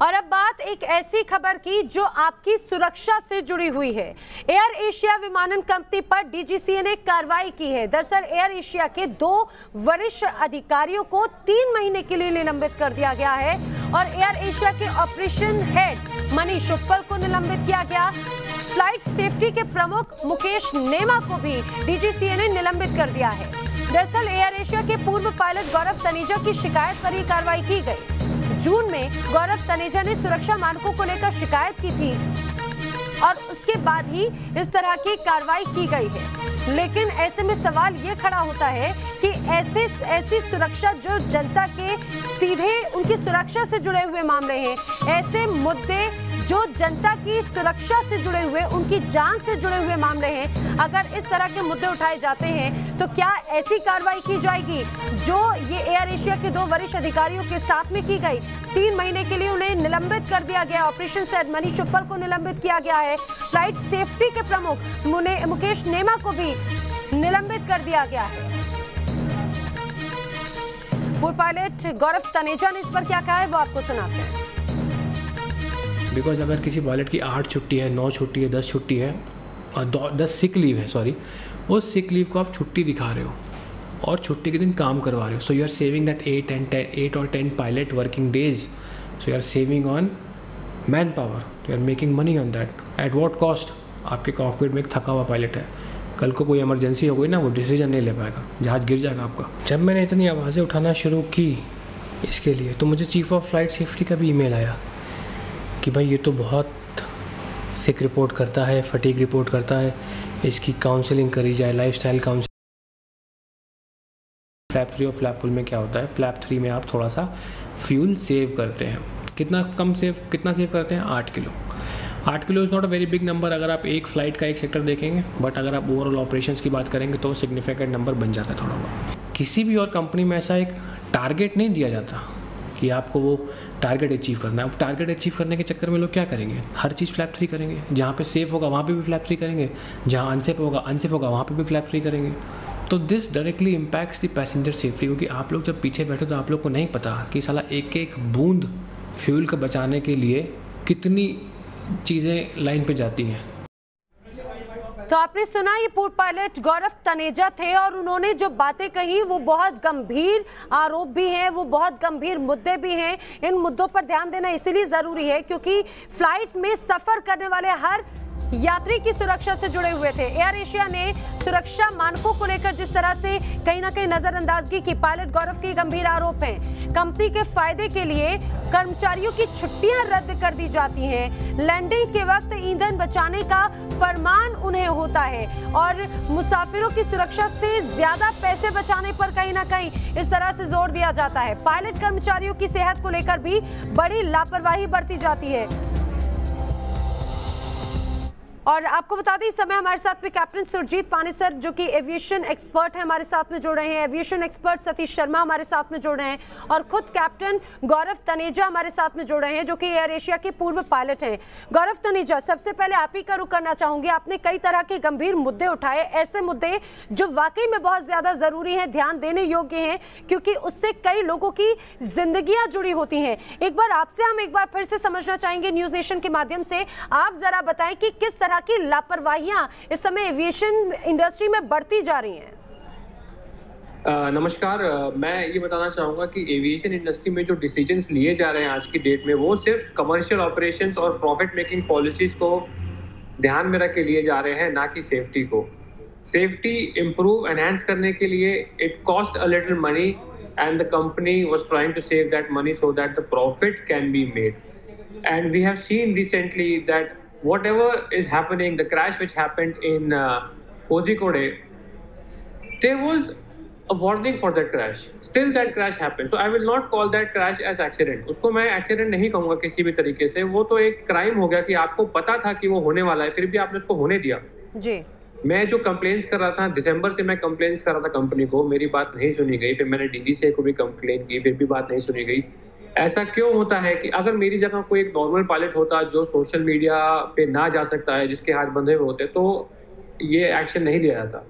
और अब बात एक ऐसी खबर की जो आपकी सुरक्षा से जुड़ी हुई है। एयर एशिया विमानन कंपनी पर डीजीसीए ने कार्रवाई की है। दरअसल एयर एशिया के 2 वरिष्ठ अधिकारियों को 3 महीने के लिए निलंबित कर दिया गया है और एयर एशिया के ऑपरेशन हेड मनीष उपल को निलंबित किया गया। फ्लाइट सेफ्टी के प्रमुख मुकेश नेमा को भी डीजीसीए ने निलंबित कर दिया है। दरअसल एयर एशिया के पूर्व पायलट गौरव तनेजा की शिकायत पर यह कार्रवाई की गई। जून में गौरव तनेजा ने सुरक्षा मानकों को लेकर शिकायत की थी और उसके बाद ही इस तरह की कार्रवाई की गई है। लेकिन ऐसे में सवाल ये खड़ा होता है कि ऐसी सुरक्षा जो जनता के सीधे उनकी सुरक्षा से जुड़े हुए मामले हैं, ऐसे मुद्दे जो जनता की सुरक्षा से जुड़े हुए, उनकी जान से जुड़े हुए मामले हैं, अगर इस तरह के मुद्दे उठाए जाते हैं तो क्या ऐसी कार्रवाई की जाएगी जो ये एयर एशिया के 2 वरिष्ठ अधिकारियों के साथ में की गई। 3 महीने के लिए उन्हें निलंबित कर दिया गया। ऑपरेशन हेड मनीष उपल को निलंबित किया गया है। फ्लाइट सेफ्टी के प्रमुख मुकेश नेमा को भी निलंबित कर दिया गया है। पूर्व पायलट गौरव तनेजा ने इस पर क्या कहा है वो आपको सुनाते हैं। बिकॉज अगर किसी पायलट की 8 छुट्टी है, 9 छुट्टी है, 10 छुट्टी है और 10 सिक लीव है, सॉरी, उस सिक लीव को आप छुट्टी दिखा रहे हो और छुट्टी के दिन काम करवा रहे हो, so you are saving that 8 और 10 pilot working days, so you are saving on man power, you are making money on that. At what cost? आपके कॉकपिट में एक थका हुआ पायलट है, कल को कोई इमरजेंसी हो गई ना, वो डिसीजन नहीं ले पाएगा, जहाज़ गिर जाएगा आपका। जब मैंने इतनी आवाज़ें उठाना शुरू की इसके लिए तो मुझे चीफ ऑफ फ्लाइट सेफ्टी का भी ईमेल आया कि भाई ये तो बहुत सिक रिपोर्ट करता है, फटीग रिपोर्ट करता है, इसकी काउंसलिंग करी जाए, लाइफस्टाइल काउंसलिंग। फ्लैप 3 और फ्लैप फुल में क्या होता है? फ्लैप 3 में आप थोड़ा सा फ्यूल सेव करते हैं। कितना सेव करते हैं? 8 kilo. 8 kilo is not a very big number अगर आप एक फ़्लाइट का एक सेक्टर देखेंगे, बट अगर आप ओवरऑल ऑपरेशंस की बात करेंगे तो सिग्निफिकेंट नंबर बन जाता है थोड़ा बहुत। किसी भी और कंपनी में ऐसा एक टारगेट नहीं दिया जाता कि आपको वो टारगेट अचीव करना है। अब टारगेट अचीव करने के चक्कर में लोग क्या करेंगे? हर चीज़ फ्लैप 3 करेंगे। जहाँ पे सेफ होगा वहाँ पे भी फ्लैप 3 करेंगे, जहाँ अनसेफ होगा वहाँ पे भी फ्लैप 3 करेंगे। तो this directly impacts the passenger safety, क्योंकि आप लोग जब पीछे बैठे तो आप लोग को नहीं पता कि साला एक बूंद फ्यूल का बचाने के लिए कितनी चीज़ें लाइन पे जाती हैं। तो आपने सुना, ये पूर्व पायलट गौरव तनेजा थे और उन्होंने जो बातें कही वो बहुत गंभीर आरोप भी हैं, वो बहुत गंभीर मुद्दे भी हैं। इन मुद्दों पर ध्यान देना इसीलिए ज़रूरी है क्योंकि फ्लाइट में सफ़र करने वाले हर यात्री की सुरक्षा से जुड़े हुए थे। एयर एशिया ने सुरक्षा मानकों को लेकर जिस तरह से कहीं ना कहीं नजरअंदाजगी की, पायलट गौरव के गंभीर आरोप हैं। कंपनी के फायदे के लिए कर्मचारियों की छुट्टियां रद्द कर दी जाती हैं। लैंडिंग के वक्त ईंधन बचाने का फरमान उन्हें होता है और मुसाफिरों की सुरक्षा से ज्यादा पैसे बचाने पर कहीं ना कहीं इस तरह से जोर दिया जाता है। पायलट कर्मचारियों की सेहत को लेकर भी बड़ी लापरवाही बरती जाती है। और आपको बता दें, इस समय हमारे साथ में कैप्टन सुरजीत पानी सर जो कि एविएशन एक्सपर्ट है हमारे साथ में जुड़ रहे हैं। एविएशन एक्सपर्ट सतीश शर्मा हमारे साथ में जुड़ रहे हैं और खुद कैप्टन गौरव तनेजा हमारे साथ में जुड़ रहे हैं जो कि एयर एशिया के पूर्व पायलट हैं। गौरव तनेजा, सबसे पहले आप ही का रुख करना चाहूंगी। आपने कई तरह के गंभीर मुद्दे उठाए, ऐसे मुद्दे जो वाकई में बहुत ज्यादा जरूरी हैं, ध्यान देने योग्य हैं, क्योंकि उससे कई लोगों की जिंदगियां जुड़ी होती हैं। एक बार आपसे हम एक बार फिर से समझना चाहेंगे न्यूज नेशन के माध्यम से, आप जरा बताएं कि किस तरह की लापरवाहियां इस समय एविएशन इंडस्ट्री में बढ़ती जा रही हैं। नमस्कार, मैं ये बताना चाहूँगा कि एविएशन इंडस्ट्री में जो डिसीजंस लिए जा रहे हैं आज की डेट में, वो सिर्फ कमर्शियल ऑपरेशंस और प्रॉफिट मेकिंग पॉलिसीज को ध्यान में रख के लिए जा रहे हैं, ना कि सेफ्टी को। सेफ्टी इम्प्रूव एनहांस करने के लिए it cost a little money and the company was trying to save that money so that the profit can be made. And we have seen recently that whatever is happening, the crash which happened in Kozhikode, there was a warning for that crash. Still that crash happened. So I will not call that crash as accident. उसको मैं accident नहीं कहूँगा किसी भी तरीके से। वो तो एक crime हो गया कि आपको पता था कि वो होने वाला है, फिर भी आपने उसको होने दिया। जी। मैं जो कंप्लेंट्स कर रहा था, दिसंबर से मैं कंप्लेंट्स कर रहा था कंपनी को, मेरी बात नहीं सुनी गई। फिर मैंने डीजीसीए को भी कंप्लेंट की, फिर भी बात नहीं सुनी गई। ऐसा क्यों होता है कि अगर मेरी जगह कोई एक नॉर्मल पायलट होता जो सोशल मीडिया पे ना जा सकता है, जिसके हाथ बंधे हुए होते, तो ये एक्शन नहीं लिया जाता।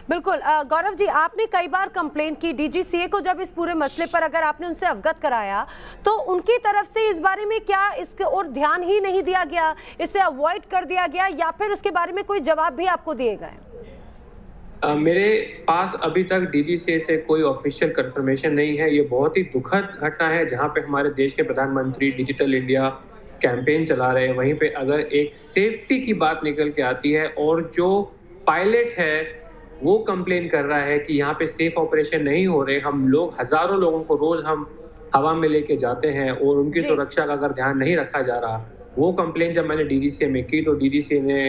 बिल्कुल गौरव जी, आपने कई बार कंप्लेन की डीजीसीए को, जब इस पूरे मसले पर अगर आपने उनसे अवगत कराया तो उनकी तरफ से इस बारे में क्या इसके और ध्यान ही नहीं दिया गया, इसे अवॉइड कर दिया गया, या फिर उसके बारे में कोई जवाब भी आपको दिए गए? मेरे पास अभी तक डीजीसीए से कोई ऑफिशियल कंफर्मेशन नहीं है। ये बहुत ही दुखद घटना है जहां पे हमारे देश के प्रधानमंत्री डिजिटल इंडिया कैंपेन चला रहे हैं, वहीं पे अगर एक सेफ्टी की बात निकल के आती है और जो पायलट है वो कंप्लेन कर रहा है कि यहाँ पे सेफ ऑपरेशन नहीं हो रहे, हम लोग हजारों लोगों को रोज हम हवा में लेके जाते हैं और उनकी सुरक्षा का अगर ध्यान नहीं रखा जा रहा, वो कंप्लेन जब मैंने डीजीसीए में की तो डीजीसीए ने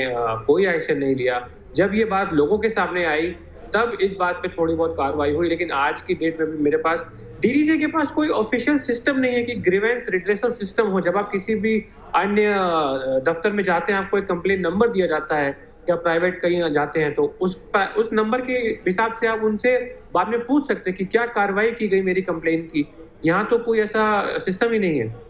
कोई एक्शन नहीं लिया। जब ये बात लोगों के सामने आई तब इस बात पे थोड़ी बहुत कार्रवाई हुई, लेकिन आज की डेट में भी मेरे पास डीजीसीए के पास कोई ऑफिशियल सिस्टम नहीं है कि ग्रीवेंस रिड्रेसल सिस्टम हो। जब आप किसी भी अन्य दफ्तर में जाते हैं आपको एक कंप्लेन नंबर दिया जाता है, या प्राइवेट कहीं जाते हैं तो उस नंबर के हिसाब से आप उनसे बाद में पूछ सकते हैं कि क्या कार्रवाई की गई मेरी कंप्लेन की। यहाँ तो कोई ऐसा सिस्टम ही नहीं है।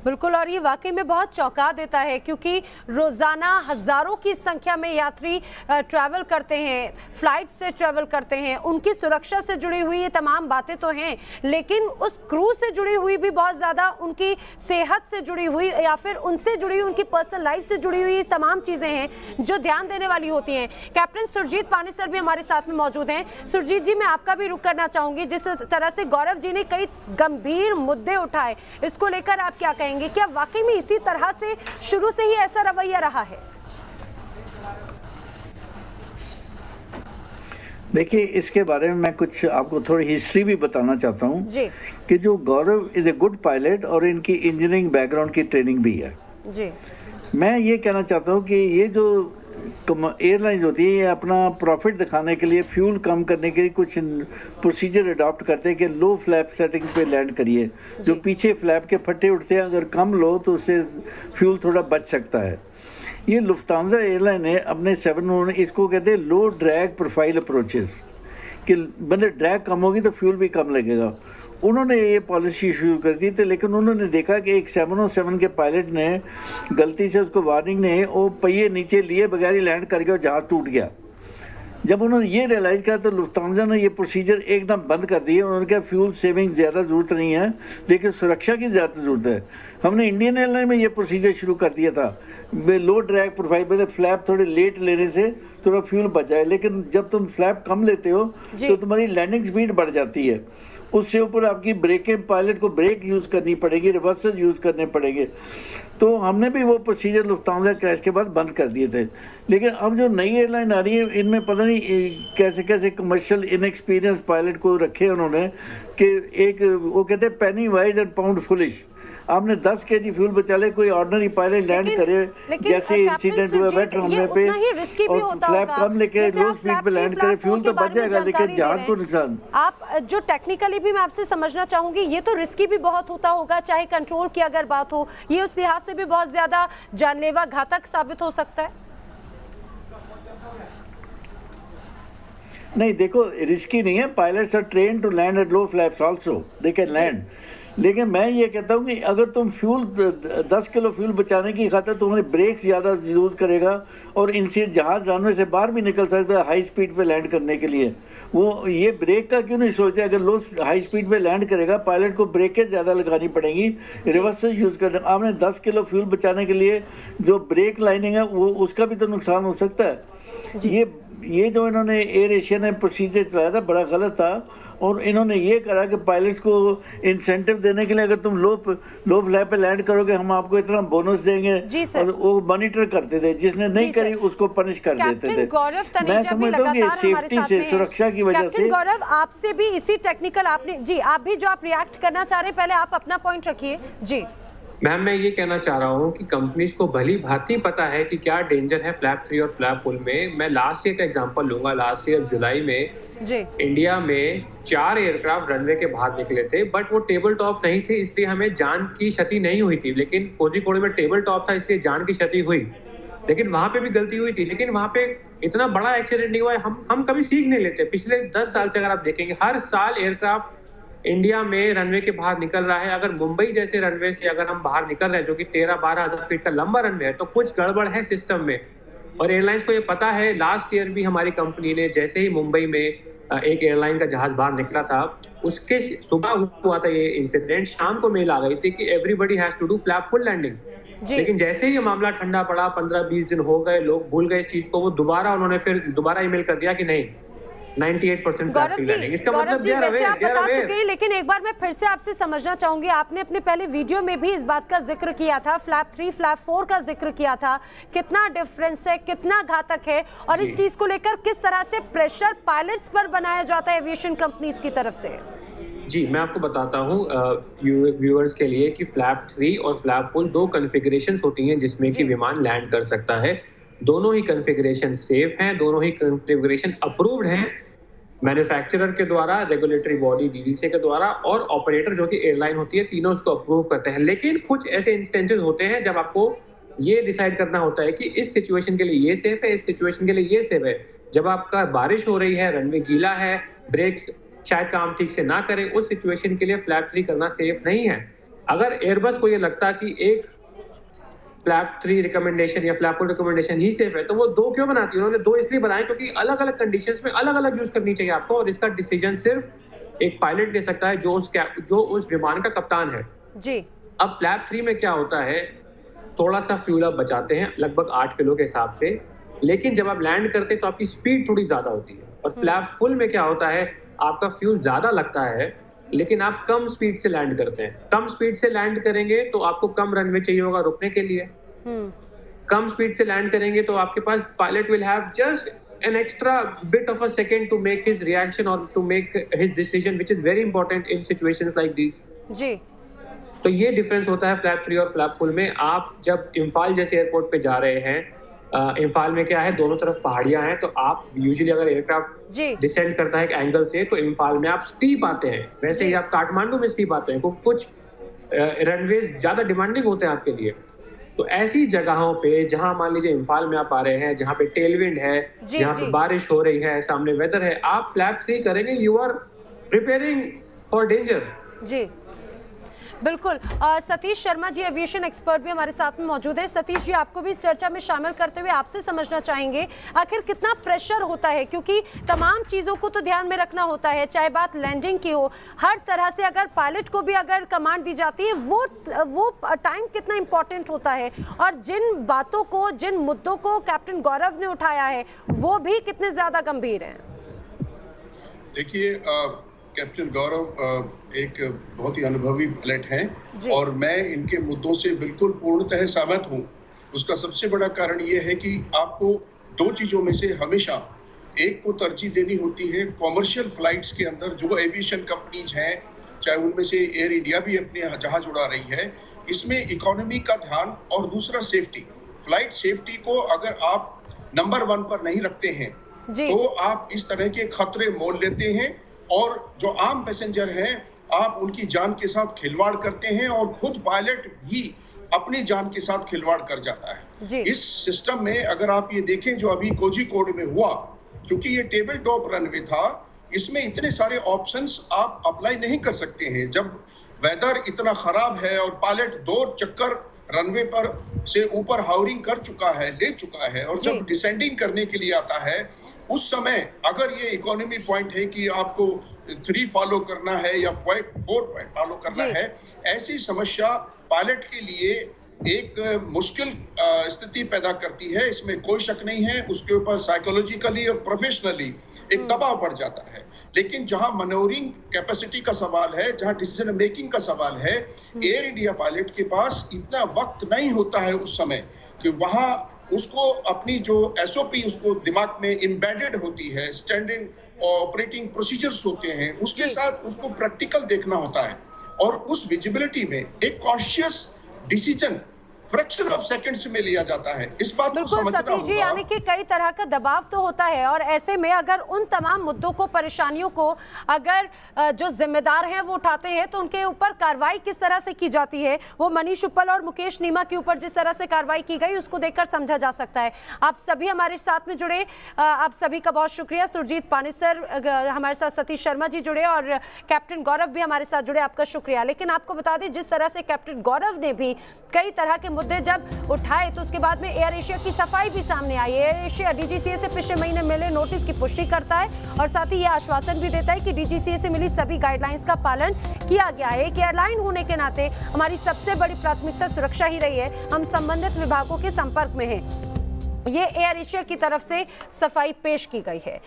बिल्कुल, और ये वाकई में बहुत चौंका देता है क्योंकि रोजाना हजारों की संख्या में यात्री ट्रैवल करते हैं, फ्लाइट से ट्रैवल करते हैं, उनकी सुरक्षा से जुड़ी हुई ये तमाम बातें तो हैं, लेकिन उस क्रू से जुड़ी हुई भी बहुत ज़्यादा उनकी सेहत से जुड़ी हुई या फिर उनसे जुड़ी हुई उनकी पर्सनल लाइफ से जुड़ी हुई तमाम चीज़ें हैं जो ध्यान देने वाली होती हैं। कैप्टन सुरजीत पानी सर भी हमारे साथ में मौजूद हैं। सुरजीत जी, मैं आपका भी रुख करना चाहूँगी, जिस तरह से गौरव जी ने कई गंभीर मुद्दे उठाए, इसको लेकर आप क्या कहेंगे? क्या वाकई में इसी तरह से शुरू से ही ऐसा रवैया रहा है? देखिए, इसके बारे में मैं कुछ आपको थोड़ी हिस्ट्री भी बताना चाहता हूं कि जो गौरव इज ए गुड पायलट और इनकी इंजीनियरिंग बैकग्राउंड की ट्रेनिंग भी है जी। मैं ये कहना चाहता हूं कि ये जो एयरलाइंस होती है ये अपना प्रॉफिट दिखाने के लिए, फ्यूल कम करने के लिए कुछ प्रोसीजर अडॉप्ट करते हैं कि लो फ्लैप सेटिंग पे लैंड करिए। जो पीछे फ्लैप के फट्टे उठते हैं अगर कम लो तो उससे फ्यूल थोड़ा बच सकता है। ये लुफ्तांजा एयरलाइन ने अपने 7 इसको कहते हैं लो ड्रैग प्रोफाइल अप्रोचेस, कि मतलब ड्रैग कम होगी तो फ्यूल भी कम लगेगा। उन्होंने ये पॉलिसी शुरू कर दी थी, लेकिन उन्होंने देखा कि एक 707 के पायलट ने गलती से उसको वार्निंग ने वो पहिए नीचे लिए बगैर ही लैंड कर गया, जहाज़ टूट गया। जब उन्होंने ये रियलाइज़ किया तो लुफ्तांजा ने ये प्रोसीजर एकदम बंद कर दिए। उन्होंने कहा फ्यूल सेविंग ज़्यादा ज़रूरत नहीं है, लेकिन सुरक्षा की ज़्यादा ज़रूरत है। हमने इंडियन एयरलाइन में ये प्रोसीजर शुरू कर दिया था, लो ड्रैग प्रोफाइल पे फ्लैप थोड़े लेट लेने से थोड़ा फ्यूल बच जाए, लेकिन जब तुम फ्लैप कम लेते हो तो तुम्हारी लैंडिंग स्पीड बढ़ जाती है। उससे ऊपर आपकी ब्रेकें, पायलट को ब्रेक यूज़ करनी पड़ेगी, रिवर्सेस यूज़ करने पड़ेंगे। तो हमने भी वो प्रोसीजर लुफ्तांजा क्रैश के बाद बंद कर दिए थे। लेकिन अब जो नई एयरलाइन आ रही है इनमें पता नहीं कैसे कैसे कमर्शियल इनएक्सपीरियंस पायलट को रखे उन्होंने, कि एक वो कहते हैं पेनी वाइज एंड पाउंड फुलिश। आपने 10 kg फ्यूल बचा ले, कोई ऑर्डिनरी पायलट लैंड करे जैसे इंसिडेंट हुआ वेट रनवे पे और फ्लैप कम लेके लो स्पीड पे लैंड करे, फ्यूल तो बच जाएगा लेकिन जहाज को नुकसान। आप जो टेक्निकली भी मैं आपसे समझना चाहूंगी, ये तो रिस्की भी बहुत होता होगा, चाहे कंट्रोल की अगर बात हो, ये उस लिहाज से भी बहुत ज्यादा जानलेवा घातक साबित हो सकता है। नहीं, देखो रिस्की नहीं है, pilots are train to land at low flaps also, they can land. लेकिन मैं ये कहता हूँ कि अगर तुम फ्यूल 10 किलो फ्यूल बचाने की खातिर तुम्हारे ब्रेक्स ज़्यादा यूज़ करेगा और इनसे जहाज रनवे से बाहर भी निकल सकता है हाई स्पीड पे लैंड करने के लिए, वो ये ब्रेक का क्यों नहीं सोचते? अगर लो हाई स्पीड पे लैंड करेगा पायलट को ब्रेकें ज़्यादा लगानी पड़ेंगी, रिवर्सेस यूज़ करना। आपने 10 किलो फ्यूल बचाने के लिए जो ब्रेक लाइनिंग है वो उसका भी तो नुकसान हो सकता है। ये जो इन्होंने एयर एशिया ने प्रोसीजर चलाया था बड़ा गलत था, और इन्होंने ये करा कि पायलट्स को इंसेंटिव देने के लिए अगर तुम लो फ्लैप पे लैंड करोगे हम आपको इतना बोनस देंगे, और वो मॉनिटर करते थे, जिसने नहीं करी उसको पनिश कर देते थे। मैं समझता हूँ कि सेफ्टी से, सुरक्षा की वजह से। गौरव, आपसे भी इसी टेक्निकल आपने जी, आप भी जो आप रिएक्ट करना चाह रहे हैं, पहले आप अपना पॉइंट रखिए जी। मैम, मैं ये कहना चाह रहा हूँ कि कंपनीज को भली भांति पता है कि क्या डेंजर है फ्लैप 3 और फ्लैप फुल में। मैं लास्ट ईयर का एग्जांपल लूंगा। लास्ट ईयर जुलाई में इंडिया में 4 एयरक्राफ्ट रनवे के बाहर निकले थे, बट वो टेबल टॉप नहीं थे, इसलिए हमें जान की क्षति नहीं हुई थी। लेकिन कोझिकोड में टेबल टॉप था, इसलिए जान की क्षति हुई। लेकिन वहां पे भी गलती हुई थी, लेकिन वहां पे इतना बड़ा एक्सीडेंट नहीं हुआ है। हम कभी सीख नहीं लेते। पिछले 10 साल से अगर आप देखेंगे, हर साल एयरक्राफ्ट इंडिया में रनवे के बाहर निकल रहा है। अगर मुंबई जैसे रनवे से अगर हम बाहर निकल रहे हैं, जो कि 13-12 हज़ार फीट का लंबा रनवे है, तो कुछ गड़बड़ है सिस्टम में। और एयरलाइंस को ये पता है, लास्ट ईयर भी हमारी कंपनी ने जैसे ही मुंबई में एक एयरलाइन का जहाज बाहर निकला था, उसके सुबह हुआ था ये इंसिडेंट, शाम को मेल आ गई थी कि everybody has to do flap full landing. लेकिन जैसे ही ये मामला ठंडा पड़ा, 15-20 दिन हो गए, लोग भूल गए इस चीज को, वो उन्होंने फिर दोबारा ईमेल कर दिया कि नहीं 98% गौरव जी, वैसे आप बता चुके हैं, लेकिन एक बार मैं फिर से आपसे समझना चाहूंगी, आपने अपने पहले वीडियो में भी इस बात का जिक्र किया था, फ्लैप 3 फ्लैप 4 का जिक्र किया था, कितना डिफरेंस है, कितना घातक है, और इस चीज को लेकर किस तरह से प्रेशर पायलट्स पर बनाया जाता है एविएशन कंपनीज की तरफ से। जी, मैं आपको बताता हूँ व्यूअर्स के लिए कि फ्लैप 3 और फ्लैप 4 दो कॉन्फ़िगरेशंस होती हैं जिसमें कि विमान लैंड कर सकता है। दोनों ही कॉन्फ़िगरेशन सेफ हैं, दोनों ही कॉन्फ़िगरेशन अप्रूव्ड हैं मैन्युफैक्चरर के द्वारा, रेगुलेटरी बॉडी डीजीसीए के द्वारा, और ऑपरेटर जो कि एयरलाइन होती है, तीनों उसको अप्रूव करते हैं। लेकिन कुछ ऐसे इंस्टेंसेस होते हैं जब आपको ये डिसाइड करना होता है कि इस सिचुएशन के लिए ये सेफ है, इस सिचुएशन के लिए ये सेफ है। जब आपका बारिश हो रही है, रनवे गीला है, ब्रेक्स शायद काम ठीक से ना करें, उस सिचुएशन के लिए फ्लैप 3 करना सेफ नहीं है। अगर एयरबस को ये लगता कि एक फ्लैप 3 रिकमेंडेशन या फ्लैप 4 रिकमेंडेशन ही सेफ है, तो वो 2 क्यों बनाती है? उन्होंने 2 इसलिए बनाए क्योंकि अलग अलग कंडीशंस में अलग अलग यूज करनी चाहिए आपको, और इसका डिसीजन सिर्फ एक पायलट ले सकता है जो उस विमान का कप्तान है जी। अब फ्लैप 3 में क्या होता है, थोड़ा सा फ्यूल आप बचाते हैं लगभग 8 किलो के हिसाब से, लेकिन जब आप लैंड करते हैं तो आपकी स्पीड थोड़ी ज्यादा होती है। और फ्लैप फुल में क्या होता है, आपका फ्यूल ज्यादा लगता है लेकिन आप कम स्पीड से लैंड करते हैं। कम स्पीड से लैंड करेंगे तो आपको कम रनवे चाहिए होगा रुकने के लिए। कम स्पीड से लैंड करेंगे तो आपके पास pilot will have just an extra bit of a second to make his reaction or to make his decision, which is very important in situations like these. जी। तो ये डिफरेंस होता है फ्लैप 3 और फ्लैप फुल में। आप जब इम्फाल जैसे airport पे जा रहे हैं, इम्फाल में क्या है, दोनों तरफ पहाड़ियां हैं, तो आप यूजुअली अगर एयरक्राफ्ट डिसेंड करता है एक एंगल से, तो इम्फाल में आप स्टीप आते हैं, वैसे ही आप काठमांडू में स्टीप आते हैं, क्योंकि कुछ रनवेज ज्यादा डिमांडिंग होते हैं आपके लिए। तो ऐसी जगहों पे जहां मान लीजिए इम्फाल में आप आ रहे हैं, जहां पे टेलविंड है, जहां पे बारिश हो रही है, सामने वेदर है, आप फ्लैप 3 करेंगे, you are preparing for danger. जी बिल्कुल। सतीश शर्मा जी एविएशन एक्सपर्ट भी हमारे साथ में मौजूद है। सतीश जी, आपको भी इस चर्चा में शामिल करते हुए आपसे समझना चाहेंगे आखिर कितना प्रेशर होता है, क्योंकि तमाम चीज़ों को तो ध्यान में रखना होता है, चाहे बात लैंडिंग की हो, हर तरह से अगर पायलट को भी अगर कमांड दी जाती है, वो टाइम कितना इम्पोर्टेंट होता है, और जिन बातों को, जिन मुद्दों को कैप्टन गौरव ने उठाया है वो भी कितने ज़्यादा गंभीर हैं। देखिए, कैप्टन गौरव एक बहुत ही अनुभवी पायलट हैं और मैं इनके मुद्दों से बिल्कुल पूर्णतः सहमत हूं। उसका सबसे बड़ा कारण यह है कि आपको 2 चीज़ों में से हमेशा एक को तरजीह देनी होती है। कॉमर्शियल फ्लाइट्स के अंदर जो एविएशन कंपनीज हैं, चाहे उनमें से एयर इंडिया भी अपने जहाज उड़ा रही है, इसमें इकोनॉमी का ध्यान और दूसरा सेफ्टी, फ्लाइट सेफ्टी को अगर आप नंबर 1 पर नहीं रखते हैं तो आप इस तरह के खतरे मोल लेते हैं, और जो आम पैसेंजर हैं आप उनकी जान के साथ खिलवाड़ करते हैं, और खुद पायलट भी अपनी जान के साथ खिलवाड़ कर जाता है। इस सिस्टम में अगर आप ये देखें जो अभी कोझिकोड में हुआ, क्योंकि ये टेबल टॉप रनवे था, इसमें इतने सारे ऑप्शंस आप अप्लाई नहीं कर सकते हैं। जब वेदर इतना खराब है और पायलट 2 चक्कर रनवे पर से ऊपर हावरिंग कर चुका है, ले चुका है, और जब डिसेंडिंग करने के लिए आता है, उस समय अगर ये इकोनॉमी पॉइंट है कि आपको 3 फॉलो करना है या 4 फॉलो करना है, ऐसी समस्या पायलट के लिए एक मुश्किल स्थिति पैदा करती है, इसमें कोई शक नहीं है। उसके ऊपर साइकोलॉजिकली और प्रोफेशनली एक दबाव पड़ जाता है। लेकिन जहां मैनोवरिंग कैपेसिटी का सवाल है, जहां डिसीजन मेकिंग का सवाल है, एयर इंडिया पायलट के पास इतना वक्त नहीं होता है उस समय कि वहां उसको अपनी जो SOP उसको दिमाग में एम्बेडेड होती है, स्टैंडर्ड ऑपरेटिंग प्रोसीजर्स होते हैं, उसके साथ उसको प्रैक्टिकल देखना होता है, और उस विजिबिलिटी में एक conscious decision fraction of seconds में लिया जाता है। इस बात को समझना होगा। सतीश जी, यानी कि कई तरह का दबाव तो होता है, और ऐसे में अगर उन तमाम मुद्दों को, परेशानियों को अगर जो जिम्मेदार हैं वो उठाते हैं, तो उनके ऊपर कार्रवाई किस तरह से की जाती है, वो मनीष उपल और मुकेश नीमा के ऊपर जिस तरह से कार्रवाई की गई उसको देखकर समझा जा सकता है। आप सभी हमारे साथ में जुड़े, आप सभी का बहुत शुक्रिया। सुरजीत पानेसर हमारे साथ, सतीश शर्मा जी जुड़े, और कैप्टन गौरव भी हमारे साथ जुड़े, आपका शुक्रिया। लेकिन आपको बता दें, जिस तरह से कैप्टन गौरव ने भी कई तरह के मुद्दे जब उठाए तो उसके बाद में एयर एशिया की सफाई भी सामने आई। एयर एशिया डीजीसीए से पिछले महीने मिले नोटिस की पुष्टि करता है और साथ ही यह आश्वासन भी देता है कि डीजीसीए से मिली सभी गाइडलाइंस का पालन किया गया है। एक एयरलाइन होने के नाते हमारी सबसे बड़ी प्राथमिकता सुरक्षा ही रही है। हम संबंधित विभागों के संपर्क में हैं। ये एयर एशिया की तरफ से सफाई पेश की गई है।